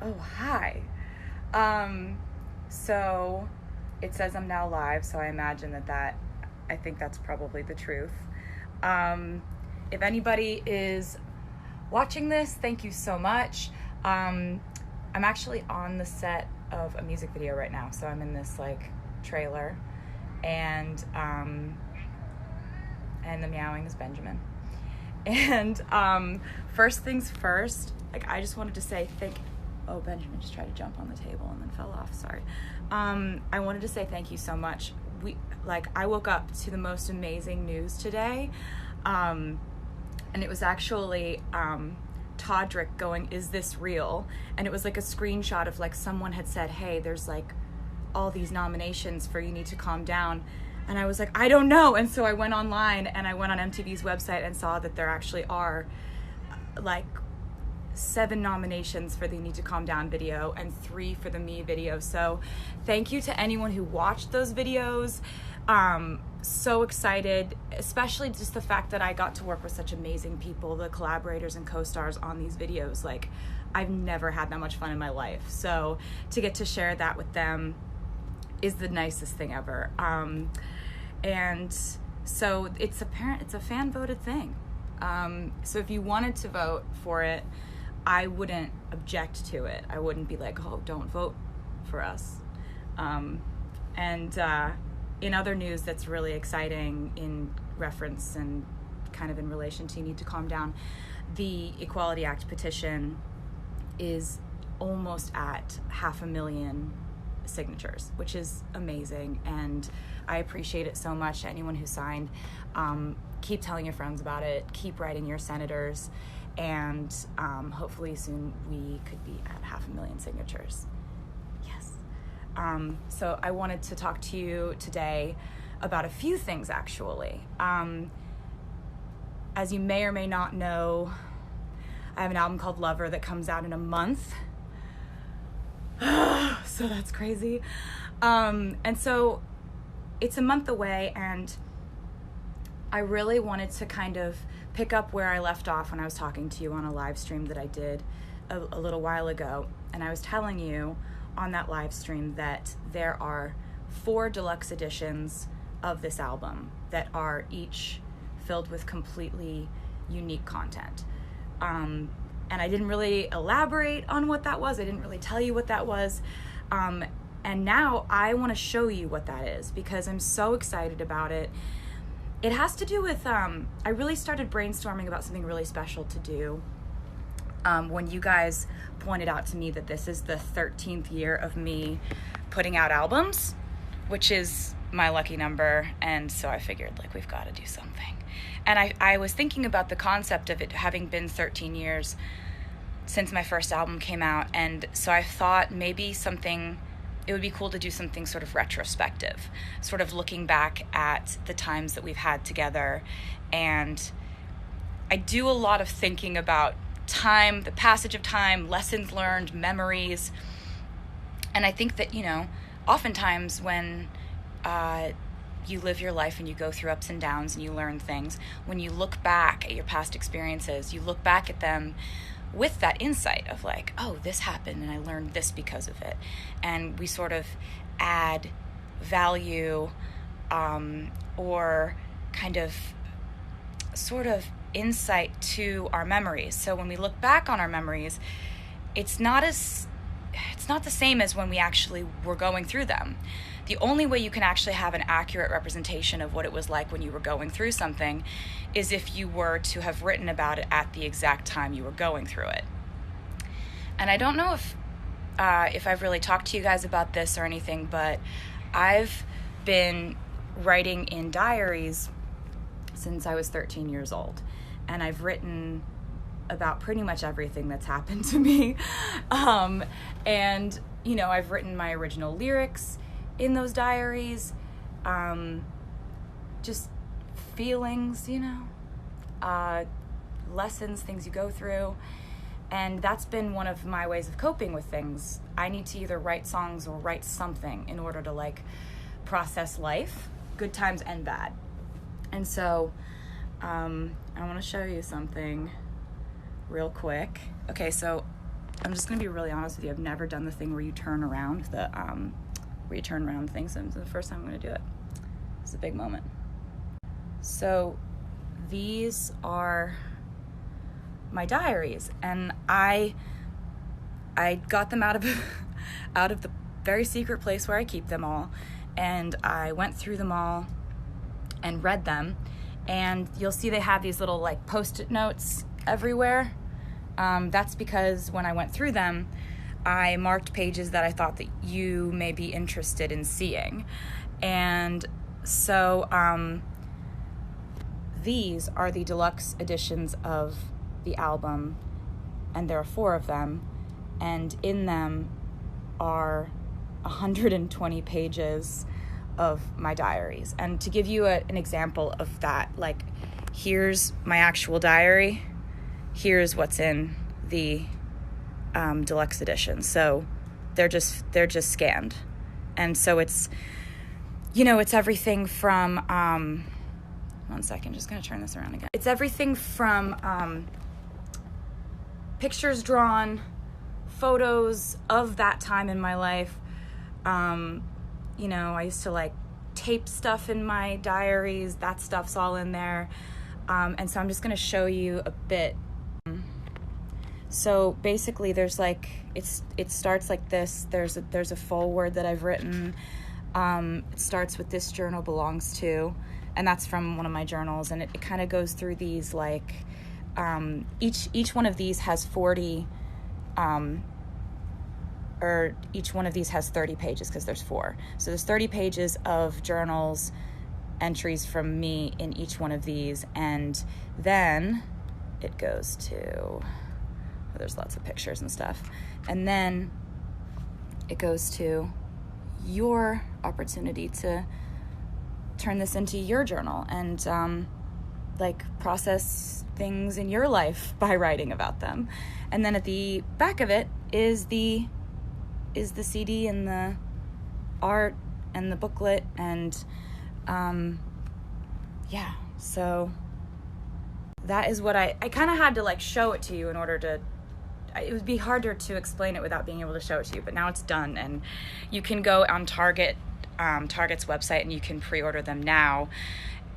Oh, hi. So it says I'm now live, so I imagine I think that's probably the truth. Um, if anybody is watching this, thank you so much. I'm actually on the set of a music video right now, so I'm in this like trailer, and the meowing is Benjamin. And first things first, like I just wanted to say oh, Benjamin just tried to jump on the table and then fell off, sorry. I wanted to say thank you so much. I woke up to the most amazing news today, and it was actually Todrick going, "Is this real?" And it was like a screenshot of like someone had said, "Hey, there's like all these nominations for You Need to Calm Down." And I was like, I don't know. And so I went online and I went on MTV's website and saw that there actually are like 7 nominations for the You Need to Calm Down video and 3 for the Me video. So thank you to anyone who watched those videos. So excited, especially just the fact that I got to work with such amazing people, the collaborators and co-stars on these videos. Like, I've never had that much fun in my life. So to get to share that with them is the nicest thing ever. And so it's a fan voted thing. So if you wanted to vote for it, I wouldn't object to it. I wouldn't be like, oh, don't vote for us. In other news that's really exciting in reference and kind of in relation to You Need to Calm Down, the Equality Act petition is almost at 500,000 signatures, which is amazing, and I appreciate it so much. Anyone who signed, keep telling your friends about it, keep writing your senators, and hopefully soon we could be at 500,000 signatures. Yes. So I wanted to talk to you today about a few things, actually. As you may or may not know, I have an album called Lover that comes out in a month. So that's crazy. And so it's a month away, and I really wanted to kind of pick up where I left off when I was talking to you on a live stream that I did a little while ago. And I was telling you on that live stream that there are 4 deluxe editions of this album that are each filled with completely unique content. And I didn't really elaborate on what that was. I didn't really tell you what that was. And now I want to show you what that is because I'm so excited about it. It has to do with, I really started brainstorming about something really special to do when you guys pointed out to me that this is the 13th year of me putting out albums, which is my lucky number. And so I figured, like, we've got to do something. And I was thinking about the concept of it having been 13 years since my first album came out. And so I thought maybe it would be cool to do something sort of retrospective, sort of looking back at the times that we've had together. And I do a lot of thinking about time, the passage of time, lessons learned, memories. And I think that, oftentimes when you live your life and you go through ups and downs and you learn things, when you look back at your past experiences, you look back at them with that insight of like, oh, this happened and I learned this because of it. And we sort of add value or kind of sort of insight to our memories. So when we look back on our memories, it's not the same as when we actually were going through them. The only way you can actually have an accurate representation of what it was like when you were going through something is if you were to have written about it at the exact time you were going through it. And I don't know if I've really talked to you guys about this or anything, but I've been writing in diaries since I was 13 years old. And I've written about pretty much everything that's happened to me. I've written my original lyrics in those diaries, just feelings, lessons, things you go through. And that's been one of my ways of coping with things. I need to either write songs or write something in order to like process life, good times and bad. And so I want to show you something real quick. Okay, so I'm just gonna be really honest with you. I've never done the thing where you turn around things, and it's the first time I'm gonna do it. It's a big moment. So these are my diaries, and I got them out of the very secret place where I keep them all, and I went through them all and read them, and you'll see they have these little like post-it notes everywhere. That's because when I went through them, I marked pages that I thought that you may be interested in seeing. And so these are the deluxe editions of the album, and there are 4 of them, and in them are 120 pages of my diaries. And to give you an example of that, like, here's my actual diary, here's what's in the deluxe edition. So they're just scanned. And so it's, it's everything from, one second, just gonna turn this around again. It's everything from pictures drawn, photos of that time in my life. I used to like tape stuff in my diaries. That stuff's all in there. And so I'm just gonna show you a bit. So basically there's like, it starts like this. There's a foreword that I've written. It starts with "This journal belongs to," and that's from one of my journals. And it kind of goes through these like, each one of these has 40, or each one of these has 30 pages because there's 4. So there's 30 pages of journals, entries from me in each one of these. And then it goes to, there's lots of pictures and stuff. And then it goes to your opportunity to turn this into your journal and process things in your life by writing about them. And then at the back of it is the CD and the art and the booklet, and so that is what I kind of had to like show it to you in order to, it would be harder to explain it without being able to show it to you, but now it's done. And you can go on Target's website and you can pre-order them now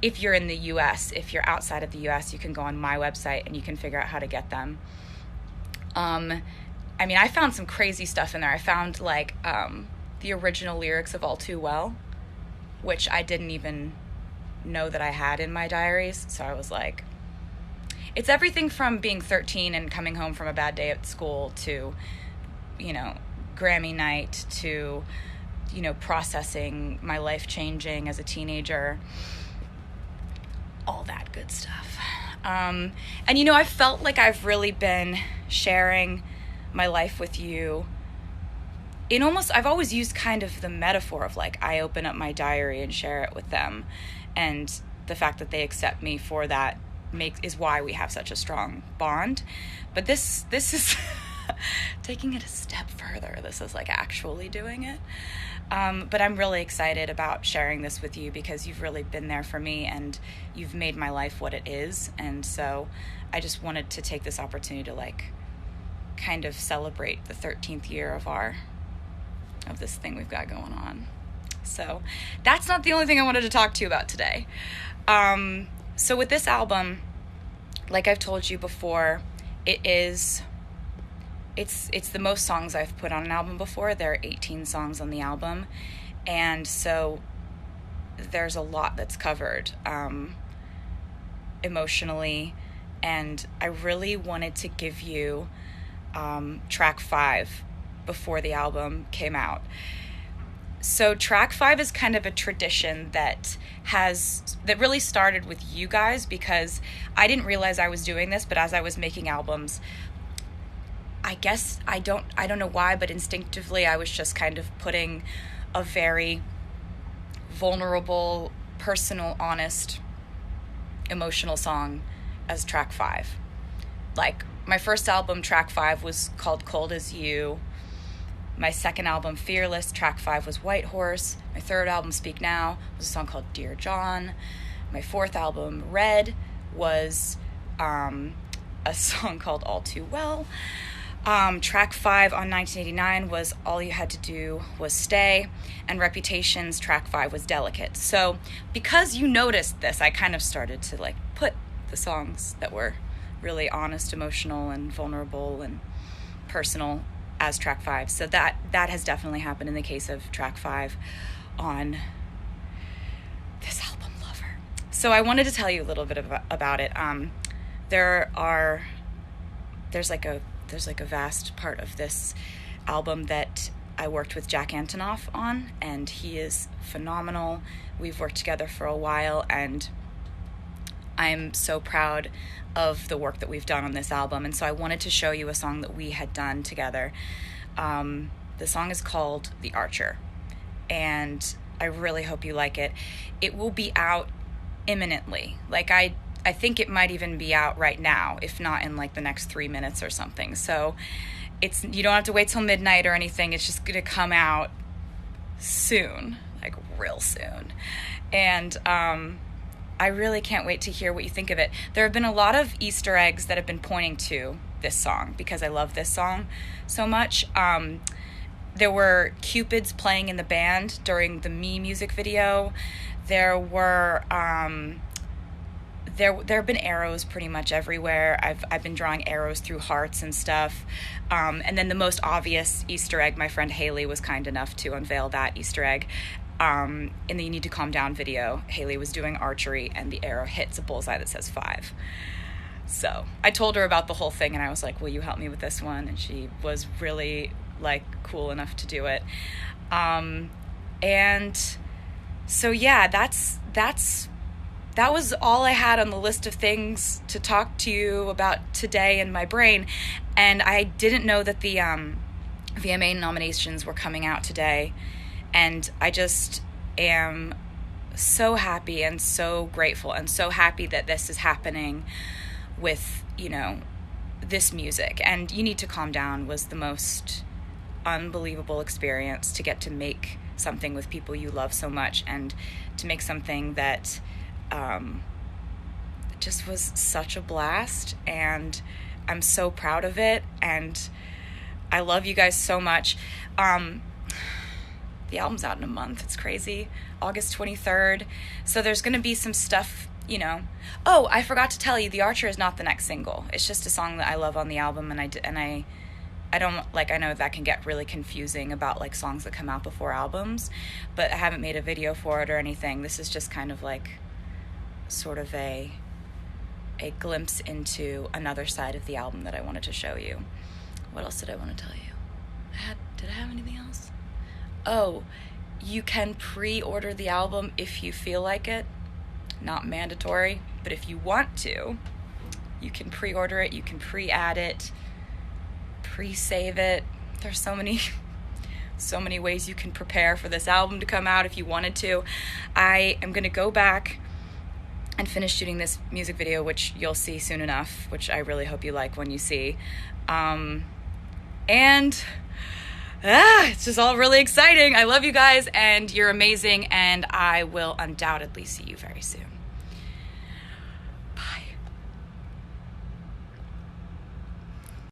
if you're in the US. If you're outside of the US, you can go on my website and you can figure out how to get them. I found some crazy stuff in there. I found like the original lyrics of All Too Well, which I didn't even know that I had in my diaries. So I was like, it's everything from being 13 and coming home from a bad day at school to, Grammy night to, processing my life changing as a teenager, all that good stuff. I felt like I've really been sharing my life with you I've always used kind of the metaphor of like, I open up my diary and share it with them. And the fact that they accept me for that is why we have such a strong bond. But this is taking it a step further. This is like actually doing it. But I'm really excited about sharing this with you because you've really been there for me and you've made my life what it is. And so I just wanted to take this opportunity to like kind of celebrate the 13th year of this thing we've got going on. So that's not the only thing I wanted to talk to you about today. So with this album, like I've told you before, it's the most songs I've put on an album before. There are 18 songs on the album, and so there's a lot that's covered emotionally, and I really wanted to give you track 5 before the album came out. So track 5 is kind of a tradition that really started with you guys, because I didn't realize I was doing this, but as I was making albums, I guess I don't know why, but instinctively I was just kind of putting a very vulnerable, personal, honest, emotional song as track 5. Like my first album, track 5, was called Cold As You. My second album, Fearless, track 5 was White Horse. My third album, Speak Now, was a song called Dear John. My fourth album, Red, was a song called All Too Well. Track 5 on 1989 was All You Had to Do Was Stay, and Reputation's track 5 was Delicate. So because you noticed this, I kind of started to like put the songs that were really honest, emotional, and vulnerable and personal as track 5. So that has definitely happened in the case of track 5 on this album, Lover. So I wanted to tell you a little bit about it. There's like a vast part of this album that I worked with Jack Antonoff on, and he is phenomenal. We've worked together for a while, and I'm so proud of the work that we've done on this album. And so I wanted to show you a song that we had done together. The song is called The Archer, and I really hope you like it. It will be out imminently. Like I think it might even be out right now, if not in like the next 3 minutes or something. So you don't have to wait till midnight or anything. It's just gonna come out soon, like real soon. And I really can't wait to hear what you think of it. There have been a lot of Easter eggs that have been pointing to this song because I love this song so much. There were Cupids playing in the band during the Me music video. There were there have been arrows pretty much everywhere. I've been drawing arrows through hearts and stuff. And then the most obvious Easter egg, my friend Haley was kind enough to unveil that Easter egg. In the You Need to Calm Down video, Haley was doing archery and the arrow hits a bullseye that says 5. So I told her about the whole thing and I was like, will you help me with this one? And she was really like cool enough to do it. And so yeah, that was all I had on the list of things to talk to you about today in my brain. And I didn't know that the VMA nominations were coming out today. And I just am so happy and so grateful and so happy that this is happening with, this music. And You Need to Calm Down was the most unbelievable experience to get to make something with people you love so much and to make something that just was such a blast, and I'm so proud of it, and I love you guys so much. The album's out in a month. It's crazy. August 23rd. So there's going to be some stuff, Oh, I forgot to tell you, The Archer is not the next single. It's just a song that I love on the album, and I don't, I know that can get really confusing about, songs that come out before albums, but I haven't made a video for it or anything. This is just kind of, sort of a glimpse into another side of the album that I wanted to show you. What else did I want to tell you? Did I have anything else? Oh, you can pre-order the album if you feel like it. Not mandatory, but if you want to, you can pre-order it, you can pre-add it, pre-save it. There's so many ways you can prepare for this album to come out if you wanted to. I am going to go back and finish shooting this music video, which you'll see soon enough, which I really hope you like when you see. It's just all really exciting. I love you guys, and you're amazing, and I will undoubtedly see you very soon.